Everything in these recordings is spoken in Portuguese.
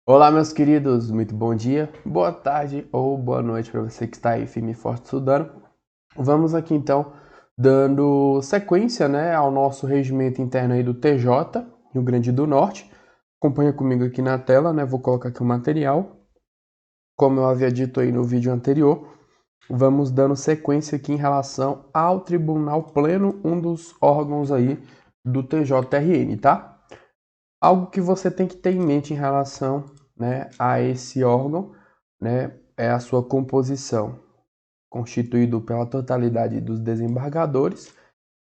Olá, meus queridos, muito bom dia, boa tarde ou boa noite para você que está aí firme e forte estudando. Vamos aqui então dando sequência, né, ao nosso regimento interno aí do TJ, Rio Grande do Norte. Acompanha comigo aqui na tela, né? Vou colocar aqui o material. Como eu havia dito aí no vídeo anterior, vamos dando sequência aqui em relação ao Tribunal Pleno, um dos órgãos aí do TJRN, tá? Algo que você tem que ter em mente em relação, né, a esse órgão, né, é a sua composição, constituído pela totalidade dos desembargadores,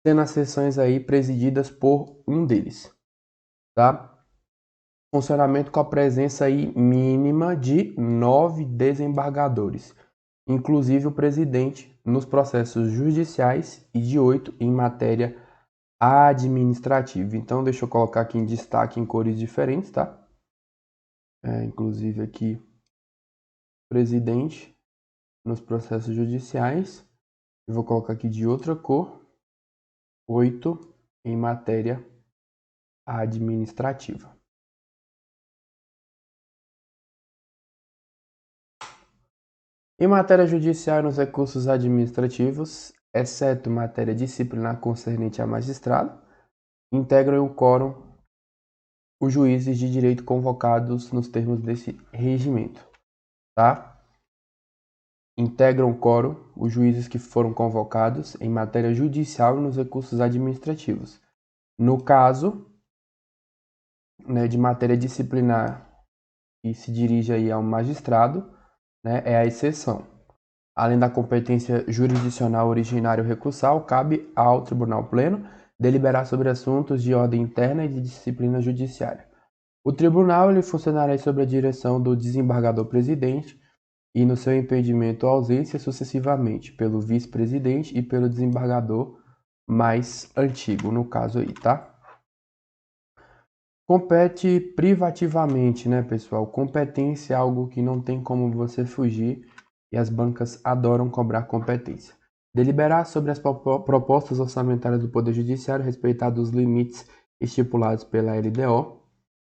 tendo as sessões aí presididas por um deles, tá? Funcionamento com a presença aí mínima de 9 desembargadores, inclusive o presidente nos processos judiciais e de 8 em matéria administrativa. Então, deixa eu colocar aqui em destaque em cores diferentes, tá? Inclusive aqui, presidente nos processos judiciais. Eu vou colocar aqui de outra cor, 8 em matéria administrativa. Em matéria judicial e nos recursos administrativos, exceto matéria disciplinar concernente a magistrado, integram o quórum os juízes de direito convocados nos termos desse regimento, tá? Integram o quórum os juízes que foram convocados em matéria judicial e nos recursos administrativos. No caso, né, de matéria disciplinar que se dirige aí ao magistrado, né, é a exceção. Além da competência jurisdicional originária ou recursal, cabe ao Tribunal Pleno deliberar sobre assuntos de ordem interna e de disciplina judiciária. O tribunal ele funcionará sob a direção do desembargador-presidente e, no seu impedimento ou ausência, sucessivamente, pelo vice-presidente e pelo desembargador mais antigo, no caso aí, tá? Compete privativamente, né, pessoal? Competência é algo que não tem como você fugir e as bancas adoram cobrar competência. Deliberar sobre as propostas orçamentárias do Poder Judiciário, respeitados os limites estipulados pela LDO.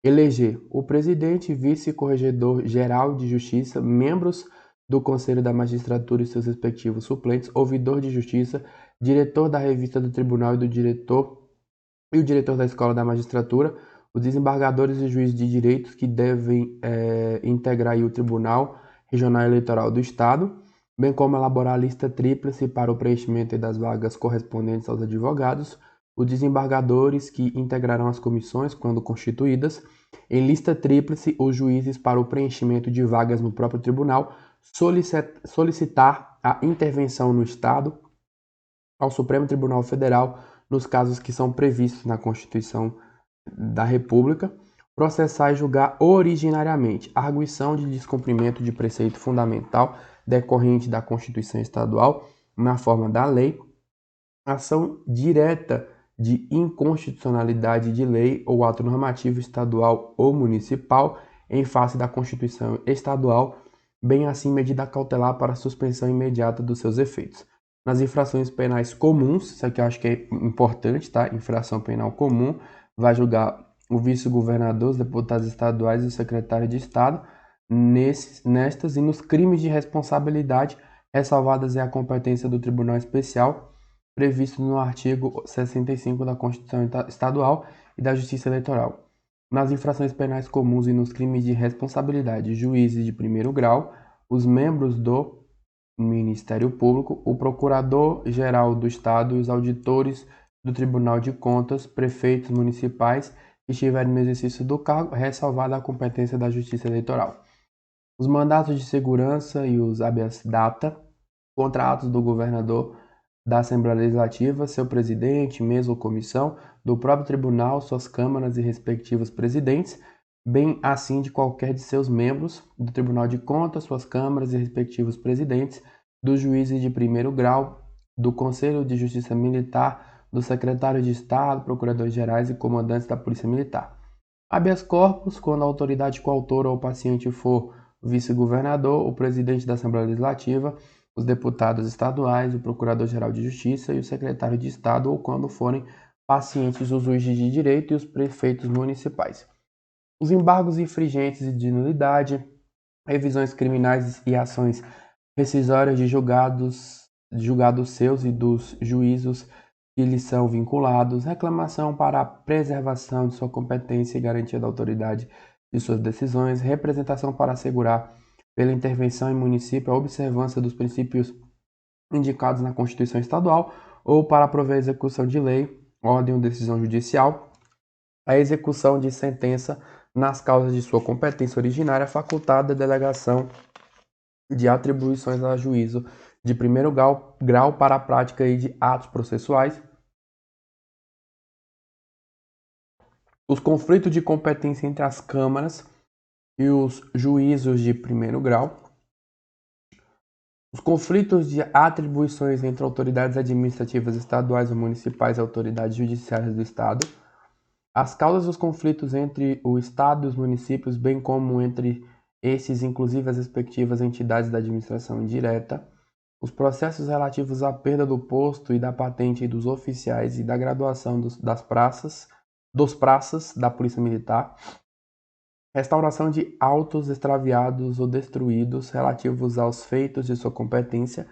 Eleger o presidente, vice-corregedor-geral de Justiça, membros do Conselho da Magistratura e seus respectivos suplentes, ouvidor de Justiça, diretor da revista do Tribunal e o diretor da Escola da Magistratura, os desembargadores e juízes de direitos que devem integrar o Tribunal Regional Eleitoral do Estado, bem como elaborar a lista tríplice para o preenchimento das vagas correspondentes aos advogados, os desembargadores que integrarão as comissões, quando constituídas, em lista tríplice os juízes para o preenchimento de vagas no próprio tribunal, solicitar a intervenção no Estado ao Supremo Tribunal Federal nos casos que são previstos na Constituição da República, processar e julgar originariamente a arguição de descumprimento de preceito fundamental decorrente da Constituição Estadual na forma da lei, ação direta de inconstitucionalidade de lei ou ato normativo estadual ou municipal em face da Constituição Estadual, bem assim medida cautelar para suspensão imediata dos seus efeitos. Nas infrações penais comuns, isso aqui eu acho que é importante, tá? Infração penal comum, vai julgar o vice-governador, os deputados estaduais e o secretário de Estado nestas e nos crimes de responsabilidade, ressalvadas a competência do Tribunal Especial, previsto no artigo 65 da Constituição Estadual e da Justiça Eleitoral. Nas infrações penais comuns e nos crimes de responsabilidade, juízes de primeiro grau, os membros do Ministério Público, o Procurador-Geral do Estado e os auditores do Tribunal de Contas, prefeitos municipais que estiverem no exercício do cargo, ressalvada a competência da Justiça Eleitoral. Os mandatos de segurança e os habeas data, contra atos do governador, da Assembleia Legislativa, seu presidente, mesa ou comissão, do próprio tribunal, suas câmaras e respectivos presidentes, bem assim de qualquer de seus membros, do Tribunal de Contas, suas câmaras e respectivos presidentes, dos juízes de primeiro grau, do Conselho de Justiça Militar, do secretário de Estado, procuradores gerais e comandantes da Polícia Militar. Habeas corpus, quando a autoridade coautora ou paciente for o vice-governador, o presidente da Assembleia Legislativa, os deputados estaduais, o procurador-geral de Justiça e o secretário de Estado, ou quando forem pacientes os juízes de direito e os prefeitos municipais. Os embargos infringentes e de nulidade, revisões criminais e ações rescisórias de julgados seus e dos juízos que lhes são vinculados, reclamação para a preservação de sua competência e garantia da autoridade de suas decisões, representação para assegurar, pela intervenção em município, a observância dos princípios indicados na Constituição Estadual ou para prover a execução de lei, ordem ou decisão judicial, a execução de sentença nas causas de sua competência originária, facultada a delegação de atribuições a juízo de primeiro grau para a prática de atos processuais, os conflitos de competência entre as câmaras e os juízos de primeiro grau, os conflitos de atribuições entre autoridades administrativas estaduais ou municipais e autoridades judiciárias do Estado, as causas dos conflitos entre o Estado e os municípios, bem como entre esses, inclusive as respectivas entidades da administração indireta, os processos relativos à perda do posto e da patente dos oficiais e da graduação dos praças da Polícia Militar, restauração de autos extraviados ou destruídos relativos aos feitos de sua competência,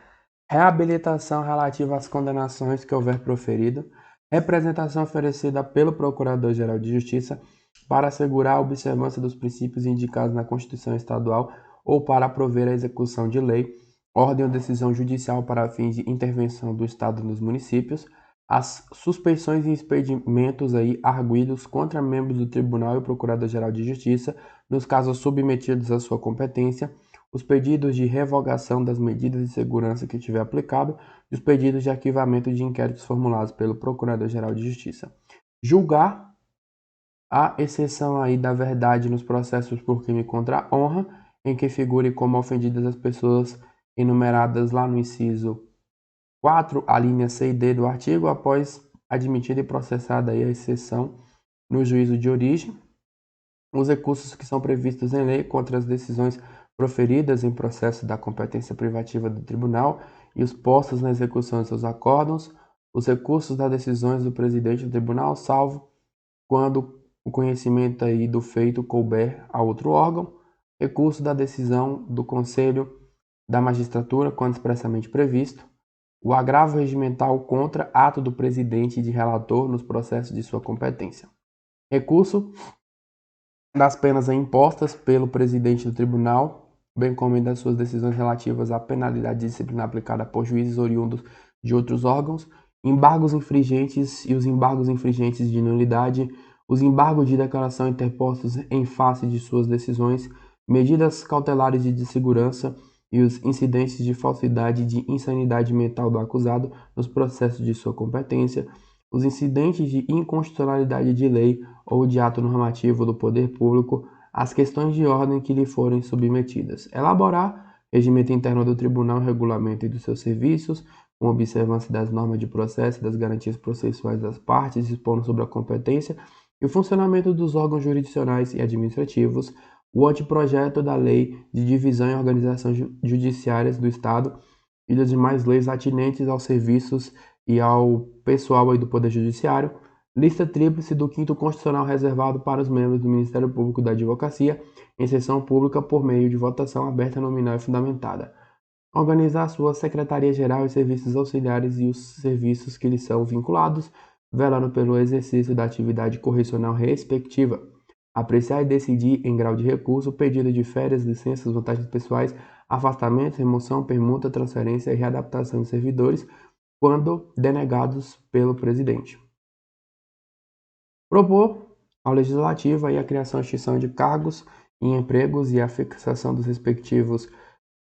reabilitação relativa às condenações que houver proferido, representação oferecida pelo Procurador-Geral de Justiça para assegurar a observância dos princípios indicados na Constituição Estadual ou para prover a execução de lei, ordem ou decisão judicial para fins de intervenção do Estado nos municípios, as suspeições e expedimentos arguidos contra membros do Tribunal e o Procurador-Geral de Justiça, nos casos submetidos à sua competência, os pedidos de revogação das medidas de segurança que tiver aplicado e os pedidos de arquivamento de inquéritos formulados pelo Procurador-Geral de Justiça. Julgar, a exceção da verdade nos processos por crime contra a honra, em que figure como ofendidas as pessoas enumeradas lá no inciso 4, a linha C e D do artigo, após admitida e processada a exceção no juízo de origem, os recursos que são previstos em lei contra as decisões proferidas em processo da competência privativa do tribunal e os postos na execução de seus acórdãos, os recursos das decisões do presidente do tribunal, salvo quando o conhecimento do feito couber a outro órgão, recurso da decisão do Conselho da Magistratura, quando expressamente previsto, o agravo regimental contra ato do presidente e de relator nos processos de sua competência. Recurso das penas impostas pelo presidente do tribunal, bem como das suas decisões relativas à penalidade disciplinar aplicada por juízes oriundos de outros órgãos, embargos infringentes e os embargos infringentes de nulidade, os embargos de declaração interpostos em face de suas decisões, medidas cautelares de segurança e os incidentes de falsidade e de insanidade mental do acusado nos processos de sua competência, os incidentes de inconstitucionalidade de lei ou de ato normativo do poder público, as questões de ordem que lhe forem submetidas. Elaborar regimento interno do tribunal, regulamento e dos seus serviços, com observância das normas de processo e das garantias processuais das partes, expondo sobre a competência e o funcionamento dos órgãos jurisdicionais e administrativos, o anteprojeto da Lei de Divisão e Organização Judiciárias do Estado e das demais leis atinentes aos serviços e ao pessoal do Poder Judiciário, lista tríplice do 5º Constitucional reservado para os membros do Ministério Público da Advocacia, em sessão pública por meio de votação aberta, nominal e fundamentada. Organizar sua Secretaria-Geral e serviços auxiliares e os serviços que lhes são vinculados, velando pelo exercício da atividade correcional respectiva. Apreciar e decidir, em grau de recurso, o pedido de férias, licenças, vantagens pessoais, afastamento, remoção, permuta, transferência e readaptação de servidores, quando denegados pelo presidente. Propor ao Legislativo a criação e extinção de cargos e empregos e a fixação dos respectivos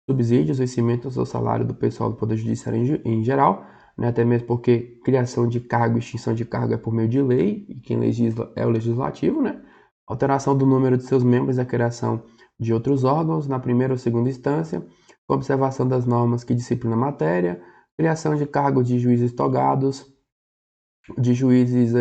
subsídios, vencimentos ao salário do pessoal do Poder Judiciário em geral, até mesmo porque criação de cargo e extinção de cargo é por meio de lei, e quem legisla é o Legislativo, alteração do número de seus membros e a criação de outros órgãos na primeira ou segunda instância, com observação das normas que disciplinam a matéria, criação de cargos de juízes togados, de juízes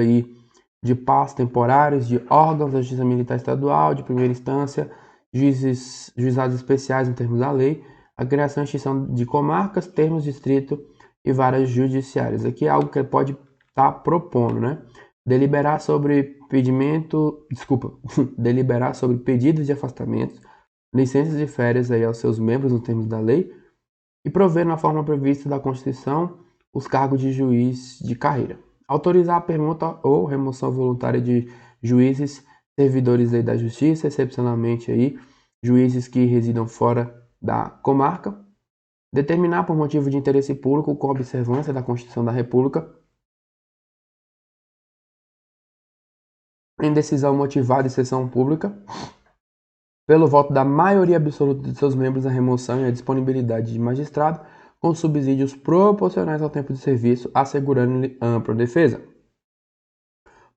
de paz temporários, de órgãos da Justiça Militar Estadual, de primeira instância, juizados especiais em termos da lei, a criação e extinção de comarcas, termos, distrito e varas judiciárias. Aqui é algo que ele pode estar propondo, deliberar sobre deliberar sobre pedidos de afastamentos, licenças de férias aí aos seus membros nos termos da lei e prover na forma prevista da Constituição os cargos de juiz de carreira. Autorizar a permuta ou remoção voluntária de juízes, servidores aí da Justiça, excepcionalmente aí juízes que residam fora da comarca. Determinar por motivo de interesse público com observância da Constituição da República, em decisão motivada em sessão pública, pelo voto da maioria absoluta de seus membros, a remoção e a disponibilidade de magistrado, com subsídios proporcionais ao tempo de serviço, assegurando-lhe ampla defesa.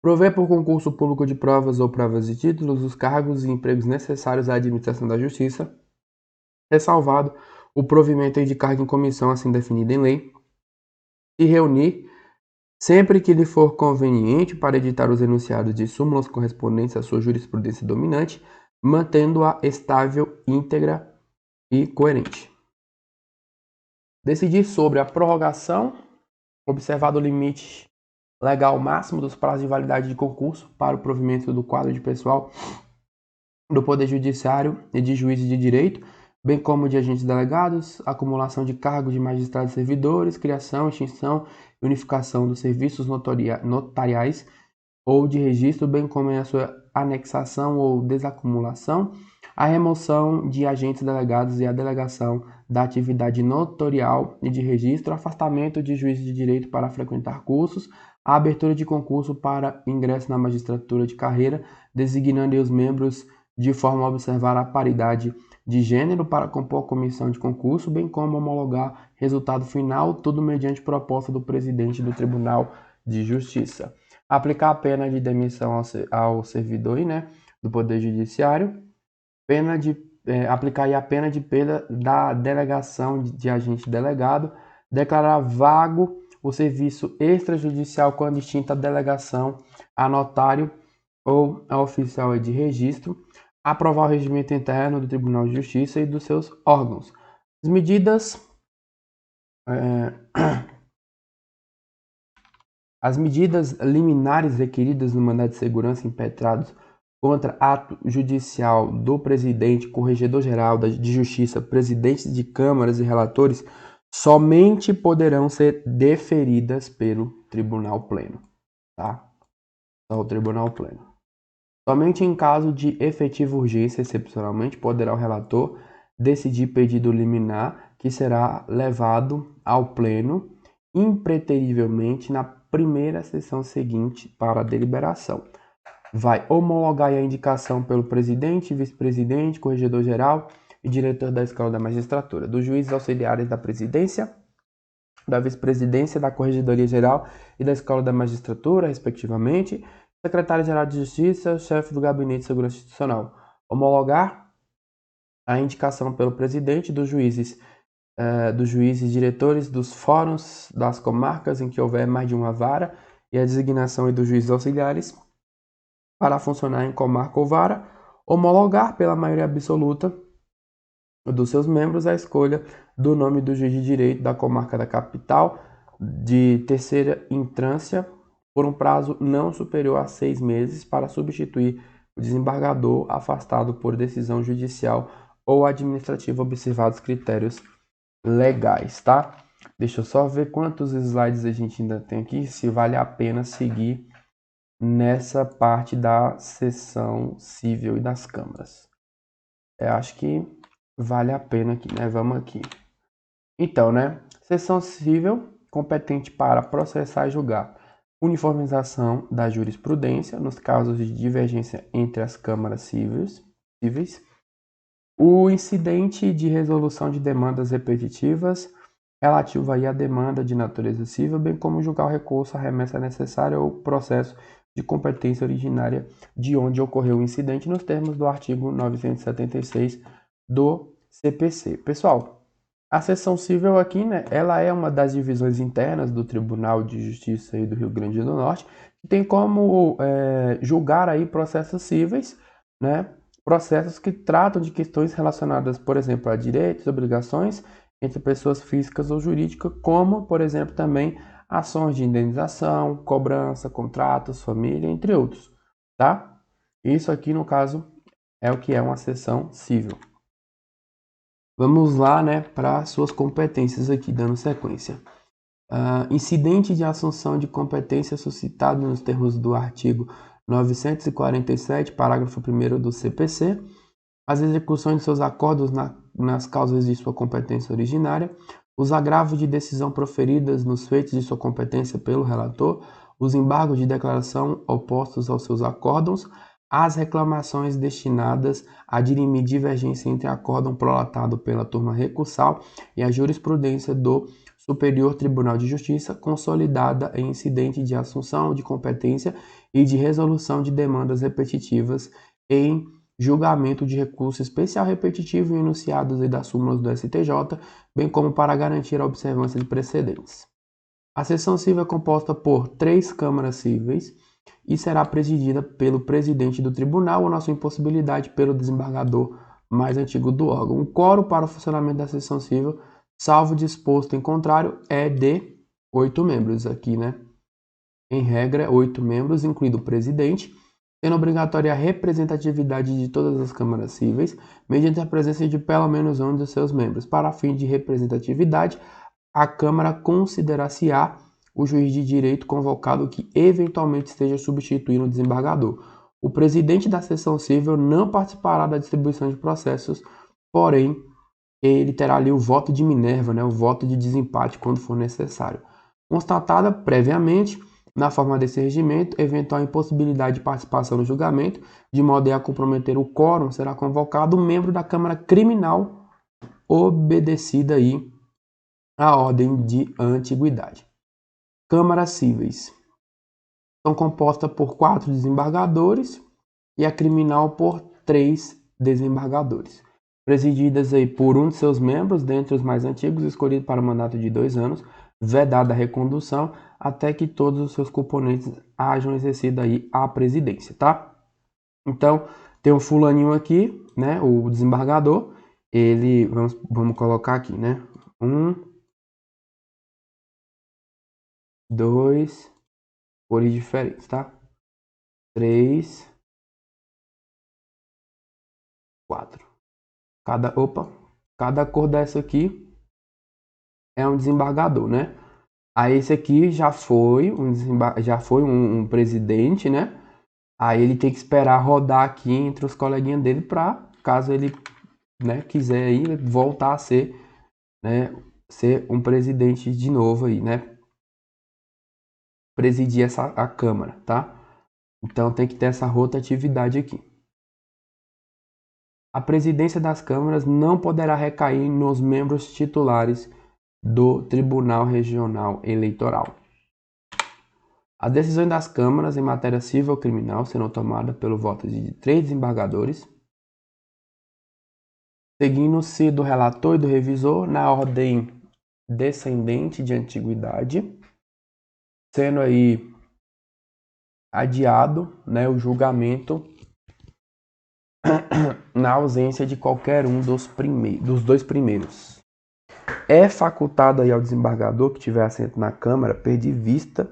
Prover por concurso público de provas ou provas de títulos os cargos e empregos necessários à administração da Justiça, ressalvado o provimento de cargo em comissão assim definida em lei, e reunir, sempre que lhe for conveniente, para editar os enunciados de súmulas correspondentes à sua jurisprudência dominante, mantendo-a estável, íntegra e coerente. Decidir sobre a prorrogação, observado o limite legal máximo dos prazos de validade de concurso para o provimento do quadro de pessoal do Poder Judiciário e de juízes de direito, bem como de agentes delegados, acumulação de cargos de magistrados e servidores, criação, extinção e unificação dos serviços notariais ou de registro, bem como em a sua anexação ou desacumulação, a remoção de agentes delegados e a delegação da atividade notorial e de registro, afastamento de juízes de direito para frequentar cursos, a abertura de concurso para ingresso na magistratura de carreira, designando os membros de forma a observar a paridade de gênero para compor a comissão de concurso, bem como homologar resultado final, tudo mediante proposta do presidente do Tribunal de Justiça. Aplicar a pena de demissão ao servidor, do Poder Judiciário, aplicar a pena de perda da delegação de agente delegado, declarar vago o serviço extrajudicial quando extinta a delegação a notário ou a oficial de registro, aprovar o regimento interno do Tribunal de Justiça e dos seus órgãos. As medidas liminares requeridas no mandado de segurança impetrados contra ato judicial do presidente, corregedor-geral de Justiça, presidentes de câmaras e relatores, somente poderão ser deferidas pelo Tribunal Pleno, tá? Só o Tribunal Pleno. Somente em caso de efetiva urgência, excepcionalmente, poderá o relator decidir pedido liminar que será levado ao Pleno impreterivelmente na primeira sessão seguinte para a deliberação. Vai homologar a indicação pelo presidente, vice-presidente, corregedor-geral e diretor da Escola da Magistratura, dos juízes auxiliares da presidência, da vice-presidência, da Corregedoria-Geral e da Escola da Magistratura, respectivamente, secretário-geral de Justiça, chefe do Gabinete de Segurança Institucional. Homologar a indicação pelo presidente dos juízes diretores dos fóruns das comarcas em que houver mais de uma vara e a designação dos juízes auxiliares para funcionar em comarca ou vara. Homologar pela maioria absoluta dos seus membros a escolha do nome do juiz de direito da comarca da capital de terceira instância por um prazo não superior a 6 meses para substituir o desembargador afastado por decisão judicial ou administrativa observados critérios legais, tá? Deixa eu só ver quantos slides a gente ainda tem aqui, se vale a pena seguir nessa parte da sessão civil e das câmaras. Eu acho que vale a pena aqui, né? Vamos aqui. Então, sessão civil competente para processar e julgar uniformização da jurisprudência nos casos de divergência entre as câmaras cíveis, o incidente de resolução de demandas repetitivas relativo aí à demanda de natureza civil, bem como julgar o recurso, a remessa necessária ou processo de competência originária de onde ocorreu o incidente nos termos do artigo 976 do CPC. Pessoal, a seção civil aqui, ela é uma das divisões internas do Tribunal de Justiça aí do Rio Grande do Norte, que tem como julgar aí processos cíveis, processos que tratam de questões relacionadas, por exemplo, a direitos e obrigações entre pessoas físicas ou jurídicas, como, por exemplo, também ações de indenização, cobrança, contratos, família, entre outros. tá? Isso aqui, no caso, é o que é uma sessão civil. Vamos lá, né, para suas competências aqui, dando sequência. Incidente de assunção de competência suscitado nos termos do artigo 947, parágrafo 1º do CPC, as execuções de seus acordos nas causas de sua competência originária, os agravos de decisão proferidas nos feitos de sua competência pelo relator, os embargos de declaração opostos aos seus acórdãos, as reclamações destinadas a dirimir divergência entre acórdão prolatado pela turma recursal e a jurisprudência do Superior Tribunal de Justiça, consolidada em incidente de assunção de competência e de resolução de demandas repetitivas em julgamento de recurso especial repetitivo e enunciados das súmulas do STJ, bem como para garantir a observância de precedentes. A sessão civil é composta por 3 câmaras cíveis e será presidida pelo presidente do tribunal ou, na sua impossibilidade, pelo desembargador mais antigo do órgão. O quórum para o funcionamento da sessão civil, salvo disposto em contrário, é de 8 membros aqui, né? Em regra, 8 membros, incluindo o presidente, sendo obrigatória a representatividade de todas as câmaras cíveis, mediante a presença de pelo menos um de seus membros. Para fim de representatividade, a Câmara considerar-se-á o juiz de direito convocado que eventualmente esteja substituindo o desembargador. O presidente da sessão civil não participará da distribuição de processos, porém, ele terá ali o voto de Minerva, né, o voto de desempate quando for necessário. Constatada previamente, na forma desse regimento, eventual impossibilidade de participação no julgamento, de modo a comprometer o quórum, será convocado um membro da Câmara Criminal, obedecida aí a ordem de antiguidade. Câmaras cíveis são compostas por 4 desembargadores e a criminal por 3 desembargadores, presididas aí por um de seus membros, dentre os mais antigos, escolhido para um mandato de 2 anos, vedada a recondução, até que todos os seus componentes hajam exercido aí a presidência, tá? Então, tem um fulaninho aqui, né, o desembargador, ele, vamos colocar aqui, né, 1, 2, cores diferentes, tá? 3, 4. Cada cor dessa aqui é um desembargador, né? Aí esse aqui já foi um presidente, né? Aí ele tem que esperar rodar aqui entre os coleguinhas dele para, caso ele, né, quiser aí voltar a ser, né, ser um presidente de novo aí, né? Presidir a Câmara, tá? Então tem que ter essa rotatividade aqui. A presidência das câmaras não poderá recair nos membros titulares do Tribunal Regional Eleitoral. As decisões das câmaras em matéria civil ou criminal serão tomadas pelo voto de 3 desembargadores, seguindo-se do relator e do revisor na ordem descendente de antiguidade, sendo aí adiado, né, o julgamento na ausência de qualquer um dos 2 primeiros. É facultado aí ao desembargador que tiver assento na Câmara pedir vista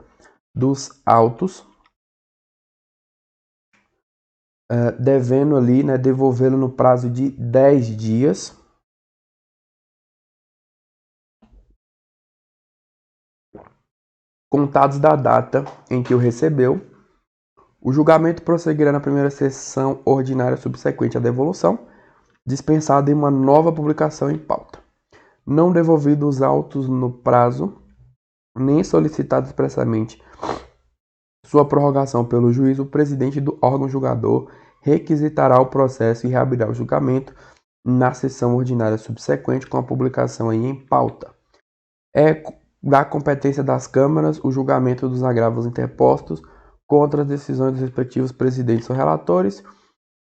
dos autos, devendo ali, né, devolvê-lo no prazo de 10 dias, contados da data em que o recebeu. O julgamento prosseguirá na primeira sessão ordinária subsequente à devolução, dispensada em uma nova publicação em pauta. Não devolvidos os autos no prazo, nem solicitado expressamente sua prorrogação pelo juiz, o presidente do órgão julgador requisitará o processo e reabrirá o julgamento na sessão ordinária subsequente com a publicação aí em pauta. É da competência das câmaras o julgamento dos agravos interpostos contra as decisões dos respectivos presidentes ou relatores.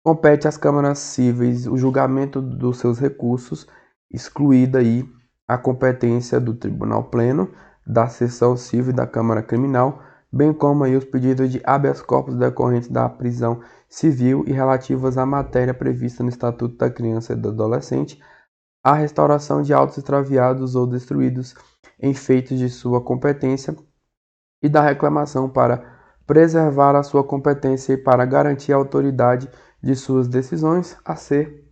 Compete às câmaras cíveis o julgamento dos seus recursos, excluída aí a competência do Tribunal Pleno, da Seção Civil e da Câmara Criminal, bem como aí os pedidos de habeas corpus decorrentes da prisão civil e relativas à matéria prevista no Estatuto da Criança e do Adolescente, a restauração de autos extraviados ou destruídos em feitos de sua competência e da reclamação para preservar a sua competência e para garantir a autoridade de suas decisões a ser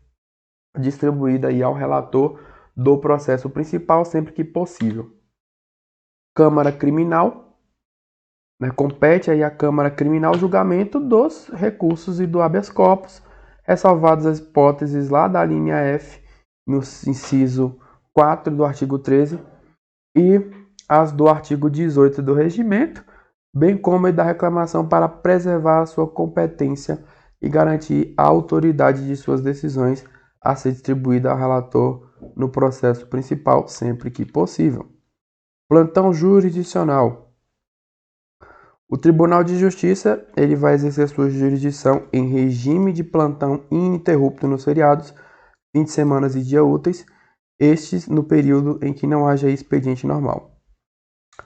distribuída aí ao relator do processo principal sempre que possível. Câmara Criminal, né, compete aí à Câmara Criminal o julgamento dos recursos e do habeas corpus, ressalvadas as hipóteses lá da linha F, no inciso 4 do artigo 13 e as do artigo 18 do regimento, bem como a da reclamação para preservar a sua competência e garantir a autoridade de suas decisões a ser distribuída ao relator no processo principal sempre que possível. Plantão jurisdicional. O Tribunal de Justiça ele vai exercer sua jurisdição em regime de plantão ininterrupto nos feriados, fim de semana e dias úteis, estes no período em que não haja expediente normal.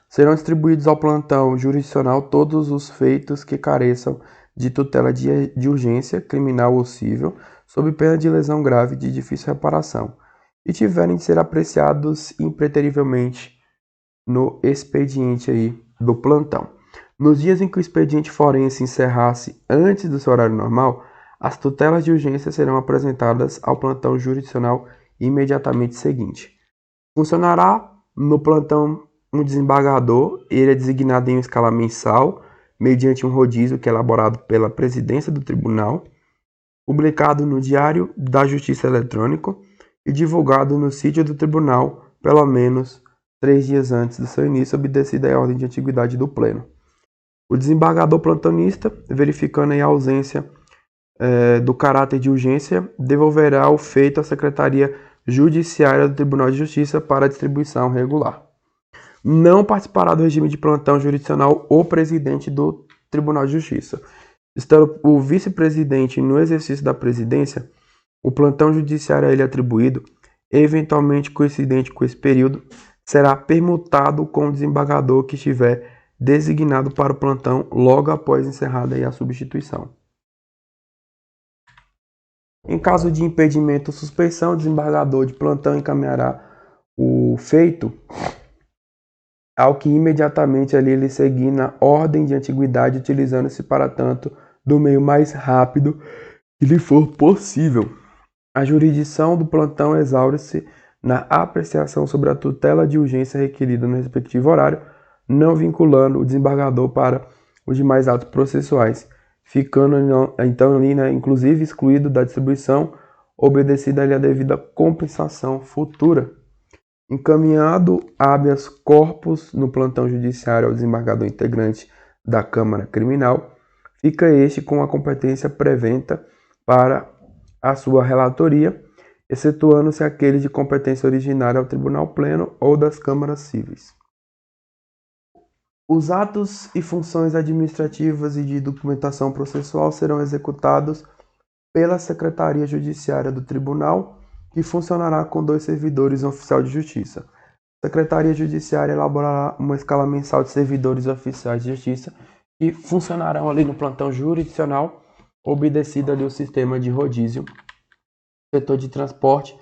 Serão distribuídos ao plantão jurisdicional todos os feitos que careçam de tutela de urgência, criminal ou civil, sob pena de lesão grave de difícil reparação, e tiverem de ser apreciados impreterivelmente no expediente aí do plantão. Nos dias em que o expediente forense encerrasse antes do seu horário normal, as tutelas de urgência serão apresentadas ao plantão jurisdicional imediatamente seguinte. Funcionará no plantão um desembargador, ele é designado em uma escala mensal, mediante um rodízio que é elaborado pela presidência do tribunal, publicado no Diário da Justiça Eletrônico e divulgado no sítio do tribunal, pelo menos 3 dias antes do seu início, obedecida a ordem de antiguidade do pleno. O desembargador plantonista, verificando a ausência do caráter de urgência, devolverá o feito à Secretaria Judiciária do Tribunal de Justiça para distribuição regular. Não participará do regime de plantão jurisdicional o presidente do Tribunal de Justiça. Estando o vice-presidente no exercício da presidência, o plantão judiciário a ele atribuído, eventualmente coincidente com esse período, será permutado com o desembargador que estiver designado para o plantão logo após encerrada a substituição. Em caso de impedimento ou suspeição, o desembargador de plantão encaminhará o feito ao que imediatamente ali ele seguir na ordem de antiguidade, utilizando-se para tanto do meio mais rápido que lhe for possível. A jurisdição do plantão exaure-se na apreciação sobre a tutela de urgência requerida no respectivo horário, não vinculando o desembargador para os demais atos processuais, ficando então ali, inclusive excluído da distribuição, obedecida ali a devida compensação futura. Encaminhado habeas corpus no plantão judiciário ao desembargador integrante da Câmara Criminal, fica este com a competência preventa para a sua relatoria, excetuando-se aquele de competência originária ao Tribunal Pleno ou das Câmaras Cíveis. Os atos e funções administrativas e de documentação processual serão executados pela Secretaria Judiciária do Tribunal, que funcionará com 2 servidores oficiais de justiça. A Secretaria Judiciária elaborará uma escala mensal de servidores oficiais de justiça que funcionarão ali no plantão jurisdicional, obedecido ali o sistema de rodízio. O setor de transporte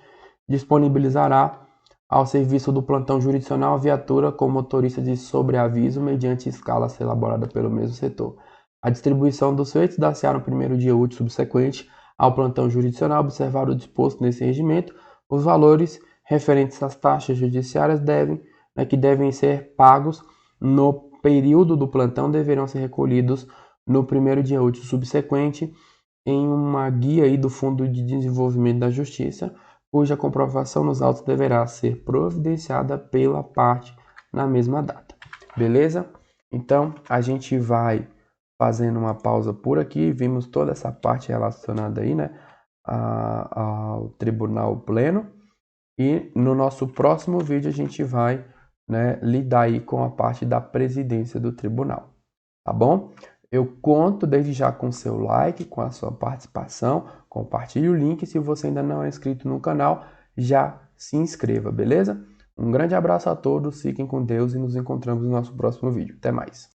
disponibilizará ao serviço do plantão jurisdicional a viatura com motorista de sobreaviso mediante escala a ser elaborada pelo mesmo setor. A distribuição dos feitos dar-se-á no primeiro dia útil subsequente ao plantão jurisdicional, observar o disposto nesse regimento. Os valores referentes às taxas judiciárias que devem ser pagos no período do plantão deverão ser recolhidos no primeiro dia útil subsequente em uma guia aí do Fundo de Desenvolvimento da Justiça, cuja comprovação nos autos deverá ser providenciada pela parte na mesma data. Beleza? Então, a gente vai fazendo uma pausa por aqui. Vimos toda essa parte relacionada aí, ao Tribunal Pleno. E no nosso próximo vídeo a gente vai, lidar aí com a parte da presidência do tribunal. Tá bom? Eu conto desde já com o seu like, com a sua participação. Compartilhe o link. Se você ainda não é inscrito no canal, já se inscreva, beleza? Um grande abraço a todos, fiquem com Deus e nos encontramos no nosso próximo vídeo. Até mais!